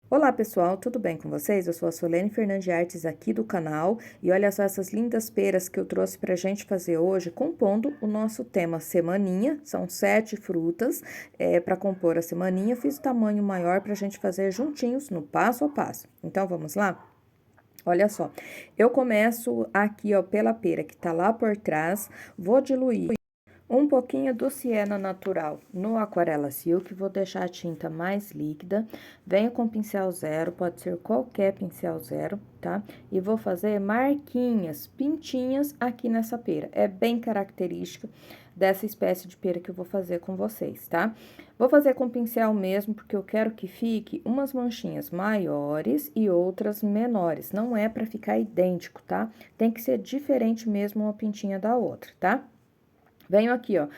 Olá pessoal, tudo bem com vocês? Eu sou a Solene Fernandes Artes aqui do canal e olha só essas lindas peras que eu trouxe pra gente fazer hoje, compondo o nosso tema semaninha. São 7 frutas para compor a semaninha. Fiz o tamanho maior pra gente fazer juntinhos no passo a passo. Então vamos lá? Olha só, eu começo aqui ó pela pera que tá lá por trás, vou diluir um pouquinho do siena natural no aquarela silk, vou deixar a tinta mais líquida. Venho com pincel zero, pode ser qualquer pincel zero, tá? E vou fazer marquinhas, pintinhas aqui nessa pera. É bem característica dessa espécie de pera que eu vou fazer com vocês, tá? Vou fazer com pincel mesmo, porque eu quero que fique umas manchinhas maiores e outras menores. Não é para ficar idêntico, tá? Tem que ser diferente mesmo uma pintinha da outra, tá? Venho aqui, ó,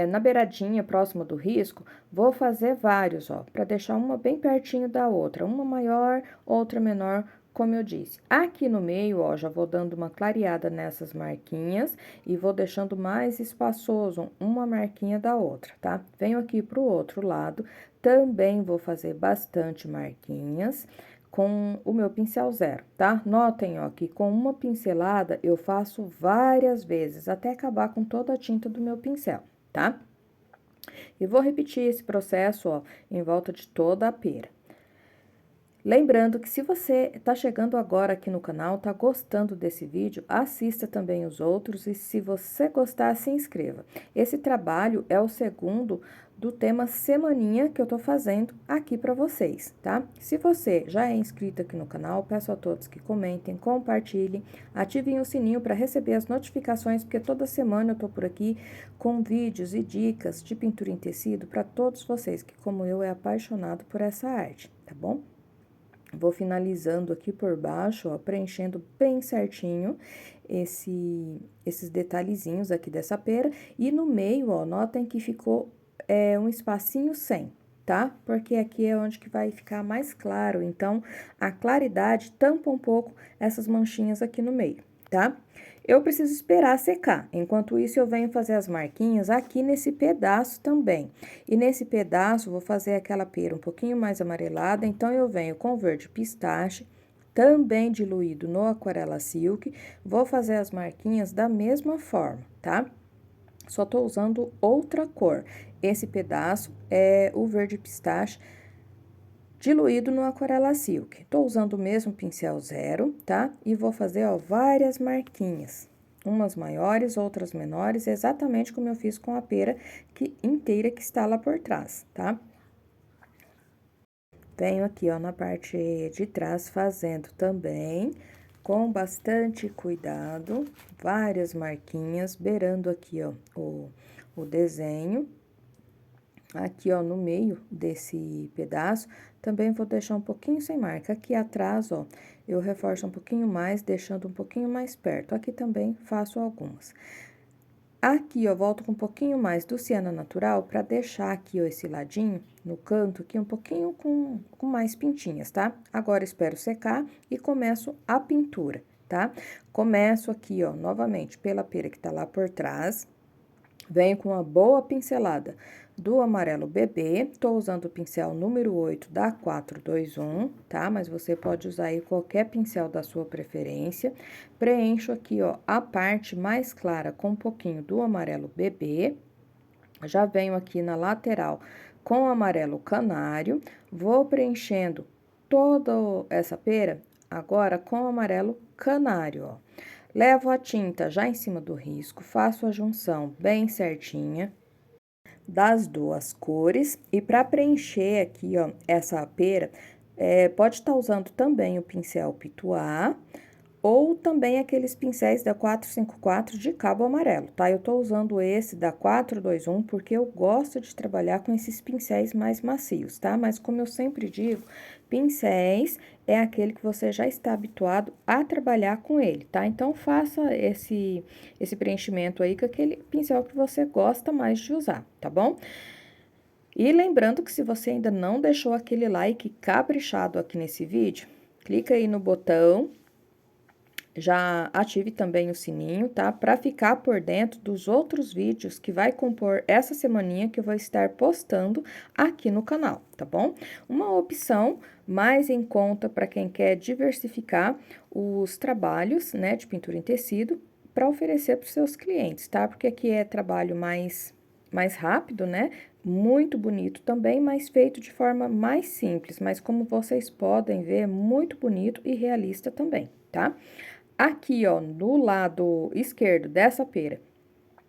na beiradinha, próximo do risco, vou fazer vários, ó, para deixar uma bem pertinho da outra, uma maior, outra menor, como eu disse. Aqui no meio, ó, já vou dando uma clareada nessas marquinhas e vou deixando mais espaçoso uma marquinha da outra, tá? Venho aqui pro outro lado, também vou fazer bastante marquinhas com o meu pincel zero, tá? Notem, ó, que com uma pincelada eu faço várias vezes, até acabar com toda a tinta do meu pincel, tá? E vou repetir esse processo, ó, em volta de toda a pera. Lembrando que se você está chegando agora aqui no canal, está gostando desse vídeo, assista também os outros e se você gostar, se inscreva. Esse trabalho é o segundo do tema semaninha que eu tô fazendo aqui para vocês, tá? Se você já é inscrito aqui no canal, peço a todos que comentem, compartilhem, ativem o sininho para receber as notificações, porque toda semana eu tô por aqui com vídeos e dicas de pintura em tecido para todos vocês que, como eu, é apaixonado por essa arte, tá bom? Vou finalizando aqui por baixo, ó, preenchendo bem certinho esses detalhezinhos aqui dessa pera. E no meio, ó, notem que ficou um espacinho sem, tá? Porque aqui é onde que vai ficar mais claro, então, a claridade tampa um pouco essas manchinhas aqui no meio, tá? Eu preciso esperar secar. Enquanto isso, eu venho fazer as marquinhas aqui nesse pedaço também. E nesse pedaço, vou fazer aquela pera um pouquinho mais amarelada, então, eu venho com verde pistache, também diluído no aquarela silk, vou fazer as marquinhas da mesma forma, tá? Só tô usando outra cor. Esse pedaço é o verde pistache diluído no aquarela silk. Tô usando o mesmo pincel zero, tá? E vou fazer, ó, várias marquinhas. Umas maiores, outras menores, exatamente como eu fiz com a pera inteira que está lá por trás, tá? Venho aqui, ó, na parte de trás fazendo também, com bastante cuidado, várias marquinhas, beirando aqui, ó, o desenho. Aqui, ó, no meio desse pedaço, também vou deixar um pouquinho sem marca. Aqui atrás, ó, eu reforço um pouquinho mais, deixando um pouquinho mais perto. Aqui também faço algumas. Aqui, ó, volto com um pouquinho mais do siena natural para deixar aqui, ó, esse ladinho, no canto aqui, um pouquinho com mais pintinhas, tá? Agora, espero secar e começo a pintura, tá? Começo aqui, ó, novamente, pela pera que tá lá por trás. Venho com uma boa pincelada do amarelo bebê, tô usando o pincel número 8 da 421, tá? Mas você pode usar aí qualquer pincel da sua preferência. Preencho aqui, ó, a parte mais clara com um pouquinho do amarelo bebê. Já venho aqui na lateral com o amarelo canário, vou preenchendo toda essa pera agora com o amarelo canário, ó. Levo a tinta já em cima do risco, faço a junção bem certinha das duas cores. E para preencher aqui, ó, essa pera, pode estar usando também o pincel Pituá ou também aqueles pincéis da 454 de cabo amarelo, tá? Eu tô usando esse da 421 porque eu gosto de trabalhar com esses pincéis mais macios, tá? Mas como eu sempre digo, pincéis é aquele que você já está habituado a trabalhar com ele, tá? Então, faça esse preenchimento aí com aquele pincel que você gosta mais de usar, tá bom? E lembrando que se você ainda não deixou aquele like caprichado aqui nesse vídeo, clica aí no botão Já ative também o sininho, tá? Para ficar por dentro dos outros vídeos que vai compor essa semaninha que eu vou estar postando aqui no canal, tá bom? Uma opção mais em conta para quem quer diversificar os trabalhos, né, de pintura em tecido para oferecer para os seus clientes, tá? Porque aqui é trabalho mais rápido, né? Muito bonito também, mas feito de forma mais simples, mas como vocês podem ver, muito bonito e realista também, tá? Aqui, ó, no lado esquerdo dessa pera,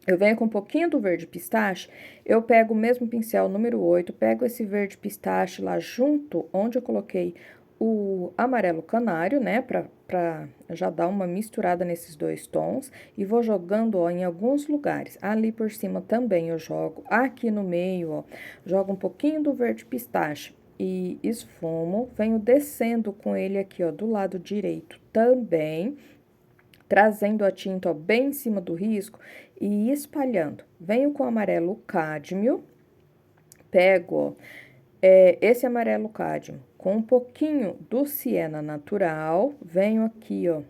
eu venho com um pouquinho do verde pistache, eu pego o mesmo pincel número 8, pego esse verde pistache lá junto, onde eu coloquei o amarelo canário, né, pra já dar uma misturada nesses dois tons, e vou jogando, ó, em alguns lugares. Ali por cima também eu jogo, aqui no meio, ó, jogo um pouquinho do verde pistache e esfumo, venho descendo com ele aqui, ó, do lado direito também, trazendo a tinta, ó, bem em cima do risco e espalhando. Venho com amarelo cádmio, pego, ó, esse amarelo cádmio com um pouquinho do siena natural, venho aqui, ó,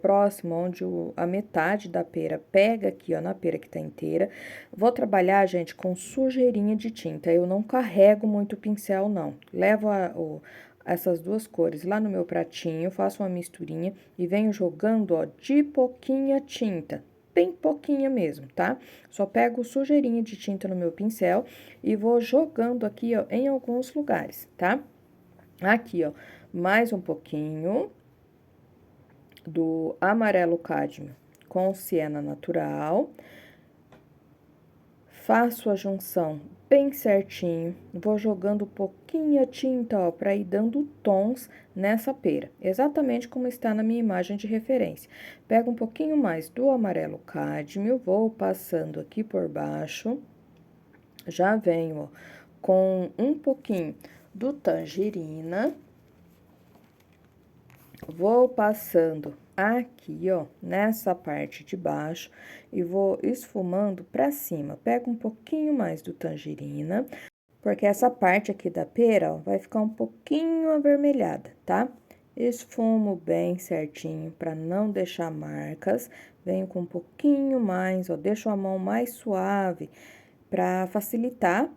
próximo onde a metade da pera pega aqui, ó, na pera que tá inteira. Vou trabalhar, gente, com sujeirinha de tinta. Eu não carrego muito o pincel, não. Levo essas duas cores lá no meu pratinho, faço uma misturinha e venho jogando, ó, de pouquinha tinta, bem pouquinha mesmo, tá? Só pego sujeirinha de tinta no meu pincel e vou jogando aqui, ó, em alguns lugares, tá? Aqui, ó, mais um pouquinho do amarelo cádmio com siena natural. Faço a junção bem certinho, vou jogando um pouquinho a tinta, ó, para ir dando tons nessa pera, exatamente como está na minha imagem de referência. Pego um pouquinho mais do amarelo cádmio, vou passando aqui por baixo, já venho, ó, com um pouquinho do tangerina, vou passando aqui, ó, nessa parte de baixo e vou esfumando pra cima. Pego um pouquinho mais do tangerina, porque essa parte aqui da pera, ó, vai ficar um pouquinho avermelhada, tá? Esfumo bem certinho pra não deixar marcas. Venho com um pouquinho mais, ó, deixo a mão mais suave pra facilitar,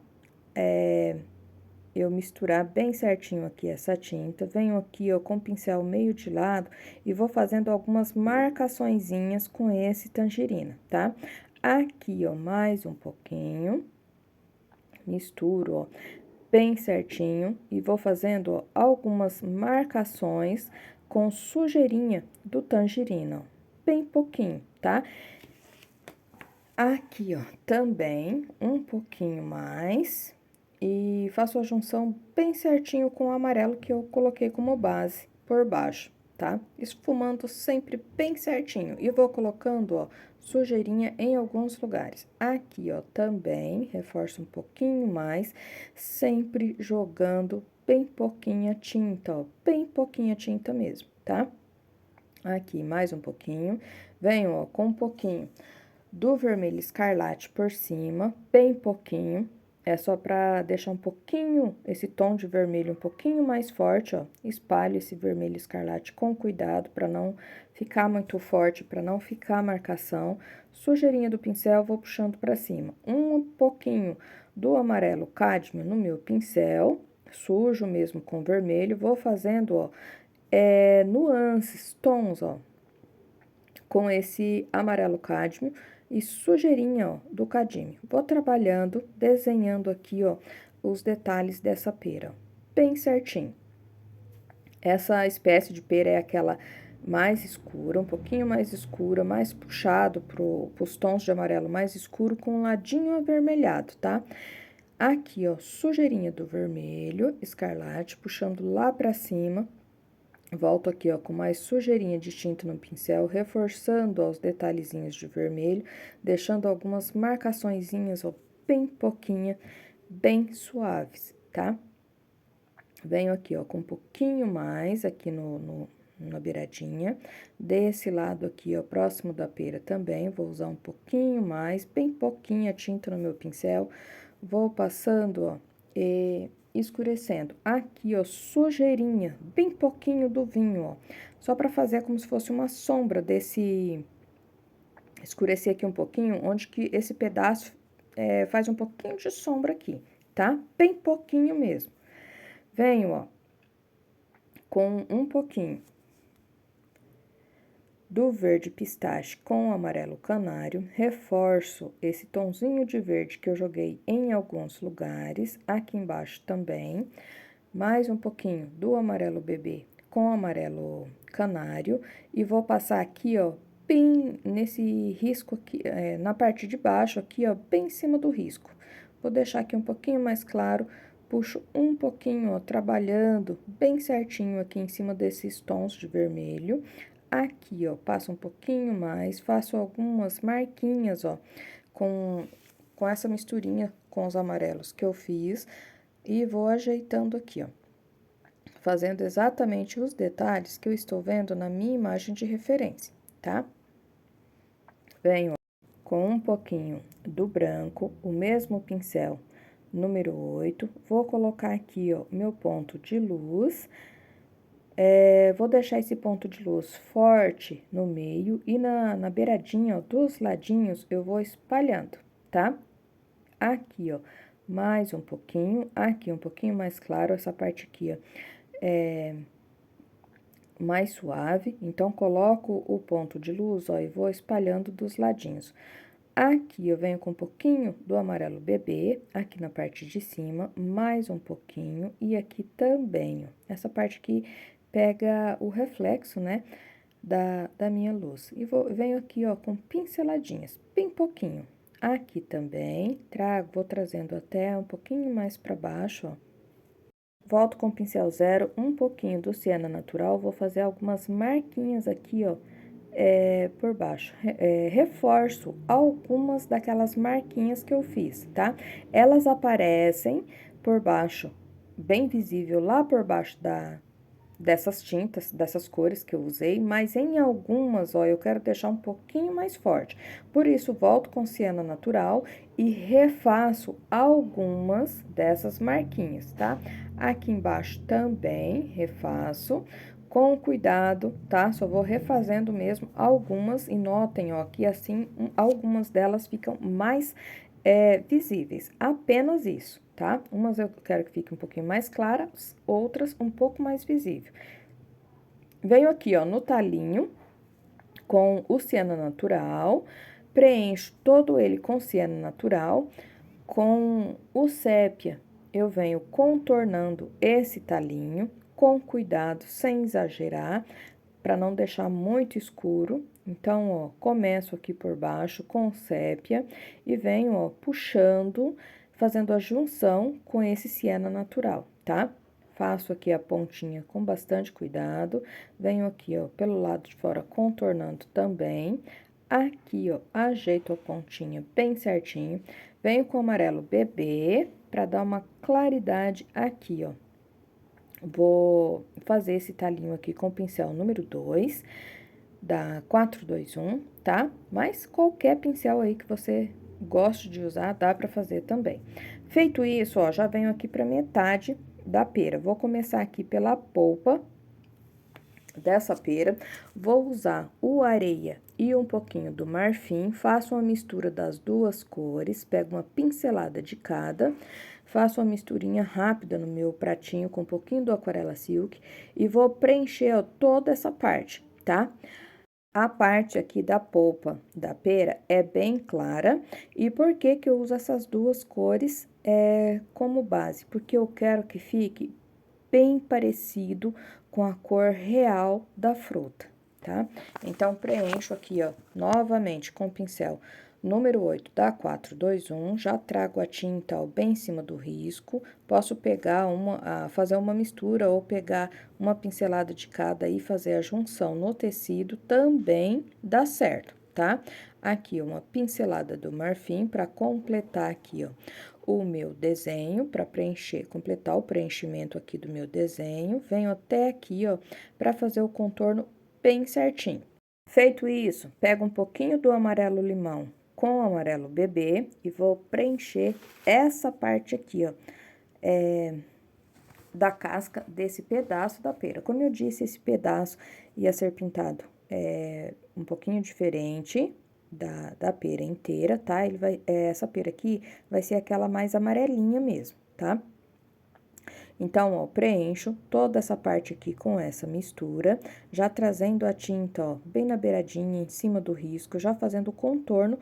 eu misturar bem certinho aqui essa tinta, venho aqui, ó, com o pincel meio de lado e vou fazendo algumas marcaçõezinhas com esse tangerina, tá? Aqui, ó, mais um pouquinho, misturo, ó, bem certinho e vou fazendo, ó, algumas marcações com sujeirinha do tangerina, ó, bem pouquinho, tá? Aqui, ó, também um pouquinho mais e faço a junção bem certinho com o amarelo que eu coloquei como base por baixo, tá? Esfumando sempre bem certinho e vou colocando, ó, sujeirinha em alguns lugares. Aqui, ó, também reforço um pouquinho mais, sempre jogando bem pouquinha tinta, ó, bem pouquinha tinta mesmo, tá? Aqui, mais um pouquinho, venho, ó, com um pouquinho do vermelho escarlate por cima, bem pouquinho. É só para deixar um pouquinho, esse tom de vermelho um pouquinho mais forte, ó. Espalho esse vermelho escarlate com cuidado para não ficar muito forte, para não ficar a marcação. Sujeirinha do pincel, vou puxando para cima. Um pouquinho do amarelo cádmio no meu pincel, sujo mesmo com vermelho, vou fazendo, ó, nuances, tons, ó, com esse amarelo cádmio e sujeirinha, ó, do cadinho. Vou trabalhando, desenhando aqui, ó, os detalhes dessa pera, ó, bem certinho. Essa espécie de pera é aquela mais escura, um pouquinho mais escura, mais puxado pros tons de amarelo mais escuro com um ladinho avermelhado, tá? Aqui, ó, sujeirinha do vermelho, escarlate, puxando lá pra cima. Volto aqui, ó, com mais sujeirinha de tinta no pincel, reforçando, ó, os detalhezinhos de vermelho, deixando algumas marcaçõezinhas, ó, bem pouquinha, bem suaves, tá? Venho aqui, ó, com um pouquinho mais aqui na beiradinha. Desse lado aqui, ó, próximo da pera também, vou usar um pouquinho mais, bem pouquinha tinta no meu pincel. Vou passando, ó, escurecendo aqui, ó, sujeirinha, bem pouquinho do vinho, ó. Só pra fazer como se fosse uma sombra desse... Escurecer aqui um pouquinho, onde que esse pedaço faz um pouquinho de sombra aqui, tá? Bem pouquinho mesmo. Venho, ó, com um pouquinho do verde pistache com o amarelo canário, reforço esse tonzinho de verde que eu joguei em alguns lugares, aqui embaixo também, mais um pouquinho do amarelo bebê com o amarelo canário, e vou passar aqui, ó, bem nesse risco aqui, na parte de baixo aqui, ó, bem em cima do risco. Vou deixar aqui um pouquinho mais claro, puxo um pouquinho, ó, trabalhando bem certinho aqui em cima desses tons de vermelho. Aqui, ó, passo um pouquinho mais, faço algumas marquinhas, ó, com essa misturinha com os amarelos que eu fiz, e vou ajeitando aqui, ó, fazendo exatamente os detalhes que eu estou vendo na minha imagem de referência, tá? Venho com um pouquinho do branco, o mesmo pincel número 8, vou colocar aqui, ó, meu ponto de luz. Vou deixar esse ponto de luz forte no meio e na beiradinha, ó, dos ladinhos, eu vou espalhando, tá? Aqui, ó, mais um pouquinho, aqui um pouquinho mais claro, essa parte aqui, ó, mais suave. Então, coloco o ponto de luz, ó, e vou espalhando dos ladinhos. Aqui, eu venho com um pouquinho do amarelo bebê, aqui na parte de cima, mais um pouquinho, e aqui também, ó. Essa parte aqui pega o reflexo, né, da minha luz. E venho aqui, ó, com pinceladinhas, bem pouquinho. Aqui também, vou trazendo até um pouquinho mais para baixo, ó. Volto com o pincel zero, um pouquinho do siena natural, vou fazer algumas marquinhas aqui, ó, por baixo. Reforço algumas daquelas marquinhas que eu fiz, tá? Elas aparecem por baixo, bem visível lá por baixo dessas tintas, dessas cores que eu usei, mas em algumas, ó, eu quero deixar um pouquinho mais forte. Por isso, volto com siena natural e refaço algumas dessas marquinhas, tá? Aqui embaixo também refaço, com cuidado, tá? Só vou refazendo mesmo algumas, e notem, ó, que assim, algumas delas ficam mais visíveis, apenas isso, tá? Umas eu quero que fique um pouquinho mais claras, outras um pouco mais visível. Venho aqui, ó, no talinho, com o siena natural, preencho todo ele com siena natural, com o sépia, eu venho contornando esse talinho, com cuidado, sem exagerar, para não deixar muito escuro. Então, ó, começo aqui por baixo com sépia e venho, ó, puxando, fazendo a junção com esse siena natural, tá? Faço aqui a pontinha com bastante cuidado, venho aqui, ó, pelo lado de fora contornando também. Aqui, ó, ajeito a pontinha bem certinho, venho com o amarelo bebê para dar uma claridade aqui, ó. Vou fazer esse talinho aqui com o pincel número 2, da 421, tá? Mas qualquer pincel aí que você goste de usar, dá pra fazer também. Feito isso, ó, já venho aqui pra metade da pera. Vou começar aqui pela polpa dessa pera, vou usar o areia e um pouquinho do marfim, faço uma mistura das duas cores, pego uma pincelada de cada, faço uma misturinha rápida no meu pratinho com um pouquinho do Aquarela Silk e vou preencher, ó, toda essa parte, tá? A parte aqui da polpa da pera é bem clara. E por que que eu uso essas duas cores como base? Porque eu quero que fique bem parecido com a cor real da fruta, tá? Então, preencho aqui, ó, novamente com o pincel número 8 da 421, já trago a tinta, ó, bem em cima do risco, posso pegar fazer uma mistura ou pegar uma pincelada de cada e fazer a junção no tecido, também dá certo, tá? Aqui, uma pincelada do marfim para completar aqui, ó, o meu desenho, para preencher, completar o preenchimento aqui do meu desenho. Venho até aqui, ó, para fazer o contorno bem certinho. Feito isso, pego um pouquinho do amarelo limão com o amarelo bebê e vou preencher essa parte aqui, ó, da casca desse pedaço da pera. Como eu disse, esse pedaço ia ser pintado um pouquinho diferente da pera inteira, tá? Ele vai, essa pera aqui vai ser aquela mais amarelinha mesmo, tá? Então, ó, preencho toda essa parte aqui com essa mistura, já trazendo a tinta, ó, bem na beiradinha, em cima do risco, já fazendo o contorno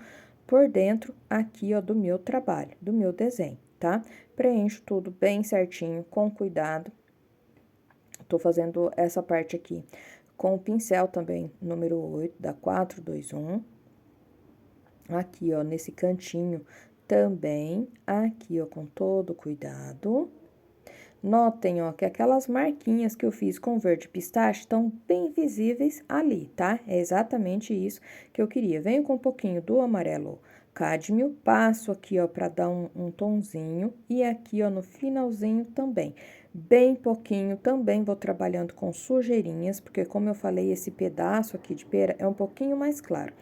por dentro aqui, ó, do meu trabalho, do meu desenho, tá? Preencho tudo bem certinho, com cuidado. Tô fazendo essa parte aqui com o pincel também, número 8, da 421. Aqui, ó, nesse cantinho também, aqui, ó, com todo cuidado. Notem, ó, que aquelas marquinhas que eu fiz com verde pistache estão bem visíveis ali, tá? É exatamente isso que eu queria. Venho com um pouquinho do amarelo cádmio, passo aqui, ó, pra dar um tonzinho, e aqui, ó, no finalzinho também. Bem pouquinho, também vou trabalhando com sujeirinhas, porque como eu falei, esse pedaço aqui de pera é um pouquinho mais claro.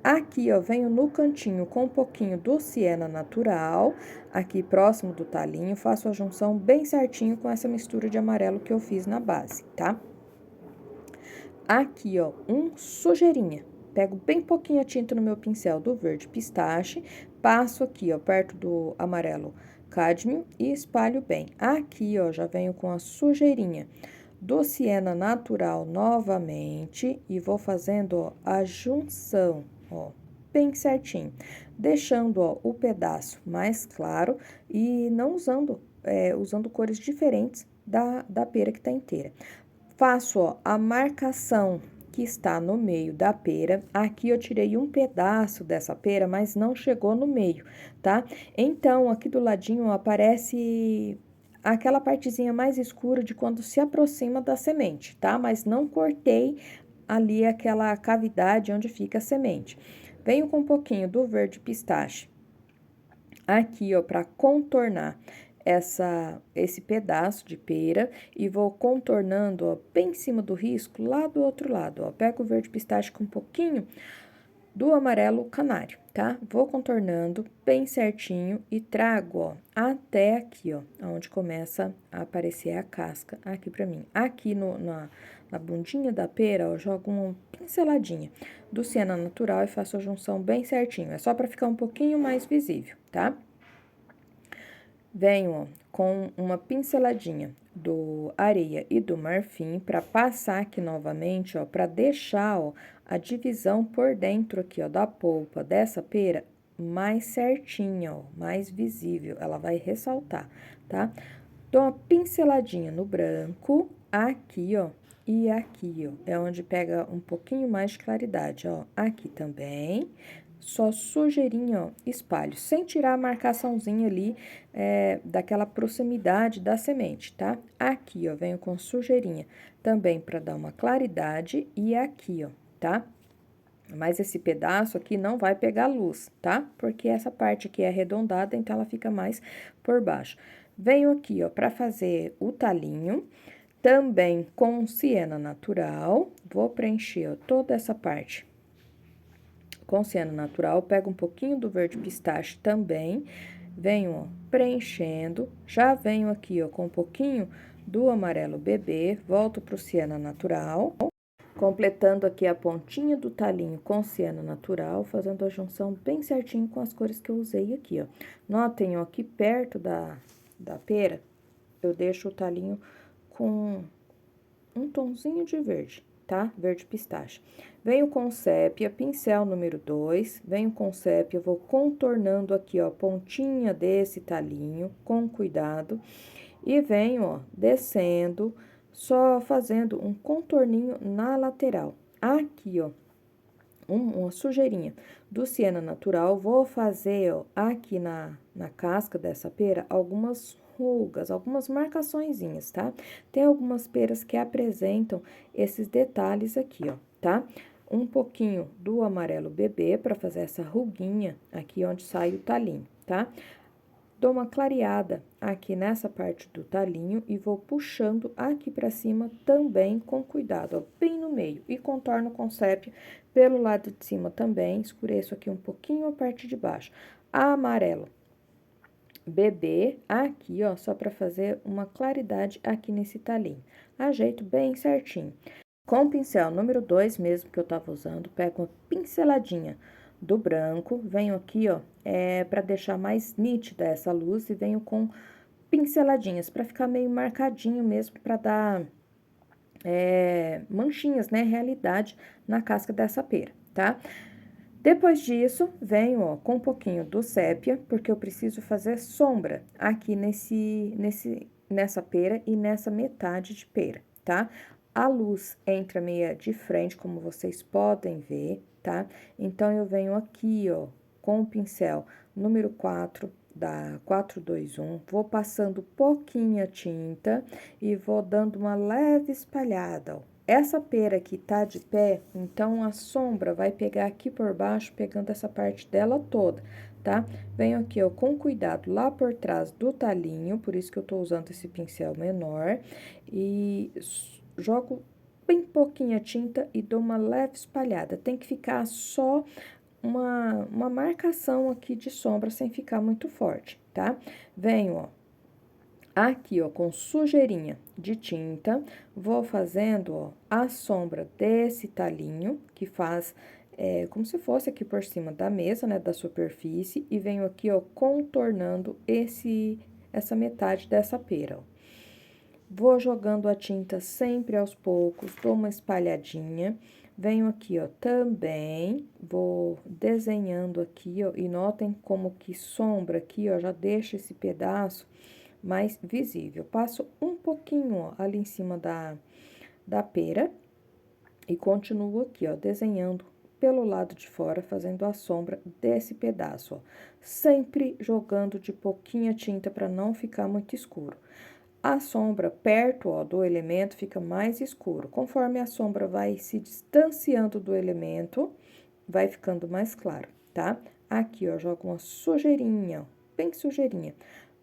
Aqui, ó, venho no cantinho com um pouquinho do siena natural, aqui próximo do talinho, faço a junção bem certinho com essa mistura de amarelo que eu fiz na base, tá? Aqui, ó, sujeirinha. Pego bem pouquinho a tinta no meu pincel do verde pistache, passo aqui, ó, perto do amarelo cádmio e espalho bem. Aqui, ó, já venho com a sujeirinha do siena natural novamente e vou fazendo, ó, a junção, ó, bem certinho, deixando, ó, o pedaço mais claro e não usando cores diferentes da pera que tá inteira. Faço, ó, a marcação que está no meio da pera. Aqui eu tirei um pedaço dessa pera, mas não chegou no meio, tá? Então, aqui do ladinho, ó, aparece aquela partezinha mais escura de quando se aproxima da semente, tá? Mas não cortei ali aquela cavidade onde fica a semente. Venho com um pouquinho do verde pistache aqui, ó, para contornar esse pedaço de pera e vou contornando, ó, bem em cima do risco, lá do outro lado, ó. Pego o verde pistache com um pouquinho do amarelo canário, tá? Vou contornando bem certinho e trago, ó, até aqui, ó, onde começa a aparecer a casca aqui pra mim. Aqui na bundinha da pera, ó, jogo uma pinceladinha do siena natural e faço a junção bem certinho. É só pra ficar um pouquinho mais visível, tá? Venho, ó, com uma pinceladinha do areia e do marfim para passar aqui novamente, ó, para deixar, ó, a divisão por dentro aqui, ó, da polpa dessa pera mais certinha, ó, mais visível, ela vai ressaltar, tá? Dou uma pinceladinha no branco, aqui, ó, e aqui, ó, é onde pega um pouquinho mais de claridade, ó, aqui também. Só sujeirinha, ó, espalho, sem tirar a marcaçãozinha ali, daquela proximidade da semente, tá? Aqui, ó, venho com sujeirinha também para dar uma claridade e aqui, ó, tá? Mas esse pedaço aqui não vai pegar luz, tá? Porque essa parte aqui é arredondada, então ela fica mais por baixo. Venho aqui, ó, para fazer o talinho, também com siena natural, vou preencher, ó, toda essa parte com siena natural, pego um pouquinho do verde pistache também, venho, ó, preenchendo, já venho aqui, ó, com um pouquinho do amarelo bebê, volto pro siena natural, completando aqui a pontinha do talinho com siena natural, fazendo a junção bem certinho com as cores que eu usei aqui, ó. Notem, ó, aqui perto da pera, eu deixo o talinho com um tonzinho de verde, tá? Verde pistache. Venho com sépia, pincel número 2, venho com sépia, vou contornando aqui, ó, a pontinha desse talinho, com cuidado, e venho, ó, descendo, só fazendo um contorninho na lateral. Aqui, ó, uma sujeirinha do siena natural, vou fazer, ó, aqui na casca dessa pera, algumas rugas, algumas marcaçõezinhas, tá? Tem algumas peras que apresentam esses detalhes aqui, ó, tá? Um pouquinho do amarelo bebê para fazer essa ruguinha aqui onde sai o talinho, tá? Dou uma clareada aqui nessa parte do talinho e vou puxando aqui pra cima também com cuidado, ó, bem no meio. E contorno com sépia pelo lado de cima também, escureço aqui um pouquinho a parte de baixo. Amarelo. bebê aqui, ó, só para fazer uma claridade aqui nesse talinho. Ajeito bem certinho. Com o pincel número 2 mesmo que eu tava usando, pego uma pinceladinha do branco, venho aqui, ó, para deixar mais nítida essa luz e venho com pinceladinhas para ficar meio marcadinho mesmo, para dar manchinhas, né, realidade na casca dessa pera, tá? Depois disso, venho, ó, com um pouquinho do sépia, porque eu preciso fazer sombra aqui nessa pera e nessa metade de pera, tá? A luz entra meia de frente, como vocês podem ver, tá? Então, eu venho aqui, ó, com o pincel número 4 da 421, vou passando pouquinha tinta e vou dando uma leve espalhada, ó. Essa pera aqui tá de pé, então a sombra vai pegar aqui por baixo, pegando essa parte dela toda, tá? Venho aqui, ó, com cuidado lá por trás do talinho, por isso que eu tô usando esse pincel menor, e jogo bem pouquinha tinta e dou uma leve espalhada. Tem que ficar só uma marcação aqui de sombra, sem ficar muito forte, tá? Venho, ó, aqui, ó, com sujeirinha de tinta, vou fazendo, ó, a sombra desse talinho, que faz como se fosse aqui por cima da mesa, né, da superfície, e venho aqui, ó, contornando essa metade dessa pera, ó. Vou jogando a tinta sempre aos poucos, dou uma espalhadinha, venho aqui, ó, também, vou desenhando aqui, ó, e notem como que sombra aqui, ó, já deixa esse pedaço mais visível. Passo um pouquinho, ó, ali em cima da pera e continuo aqui, ó, desenhando pelo lado de fora, fazendo a sombra desse pedaço, ó. Sempre jogando de pouquinha tinta para não ficar muito escuro. A sombra perto, ó, do elemento fica mais escuro. Conforme a sombra vai se distanciando do elemento, vai ficando mais claro, tá? Aqui, ó, jogo uma sujeirinha, ó, bem sujeirinha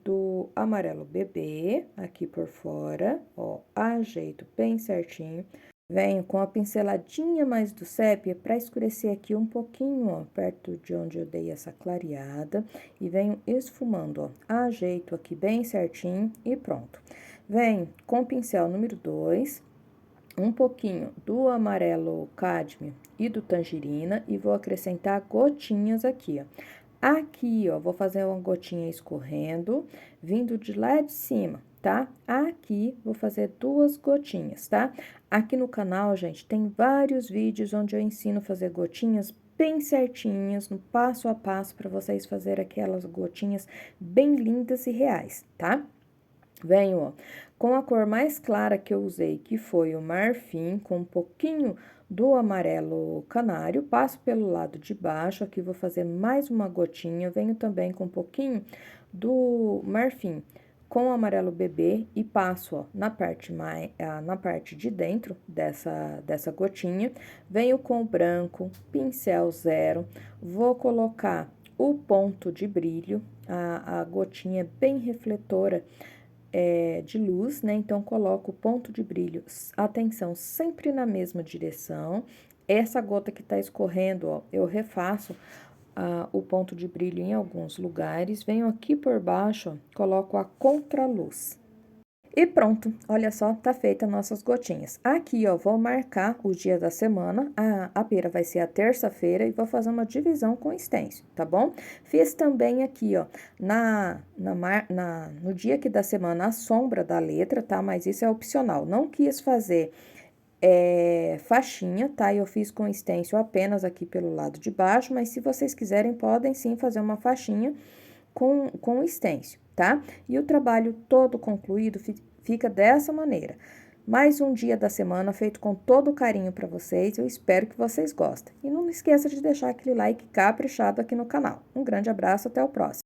do amarelo bebê, aqui por fora, ó, ajeito bem certinho. Venho com a pinceladinha mais do sépia para escurecer aqui um pouquinho, ó, perto de onde eu dei essa clareada. E venho esfumando, ó, ajeito aqui bem certinho e pronto. Venho com o pincel número 2, um pouquinho do amarelo cádmio e do tangerina e vou acrescentar gotinhas aqui, ó. Aqui, ó, vou fazer uma gotinha escorrendo, vindo de lá de cima, tá? Aqui, vou fazer 2 gotinhas, tá? Aqui no canal, gente, tem vários vídeos onde eu ensino a fazer gotinhas bem certinhas, no passo a passo, para vocês fazerem aquelas gotinhas bem lindas e reais, tá? Venho, ó, com a cor mais clara que eu usei, que foi o marfim, com um pouquinho do amarelo canário, passo pelo lado de baixo, aqui vou fazer mais uma gotinha, venho também com um pouquinho do marfim com o amarelo bebê e passo, ó, na parte de dentro dessa gotinha, venho com o branco, pincel zero, vou colocar o ponto de brilho, a gotinha bem refletora, de luz, né? Então, coloco o ponto de brilho, atenção, sempre na mesma direção. Essa gota que tá escorrendo, ó, eu refaço o ponto de brilho em alguns lugares. Venho aqui por baixo, ó, coloco a contraluz. E pronto, olha só, tá feita nossas gotinhas. Aqui, ó, vou marcar o dia da semana, a pera vai ser a terça-feira e vou fazer uma divisão com stencil, tá bom? Fiz também aqui, ó, no dia aqui da semana, a sombra da letra, tá? Mas isso é opcional, não quis fazer faixinha, tá? Eu fiz com stencil apenas aqui pelo lado de baixo, mas se vocês quiserem, podem sim fazer uma faixinha com stencil, tá? E o trabalho todo concluído fica dessa maneira. Mais um dia da semana feito com todo o carinho para vocês, eu espero que vocês gostem. E não esqueça de deixar aquele like caprichado aqui no canal. Um grande abraço, até o próximo.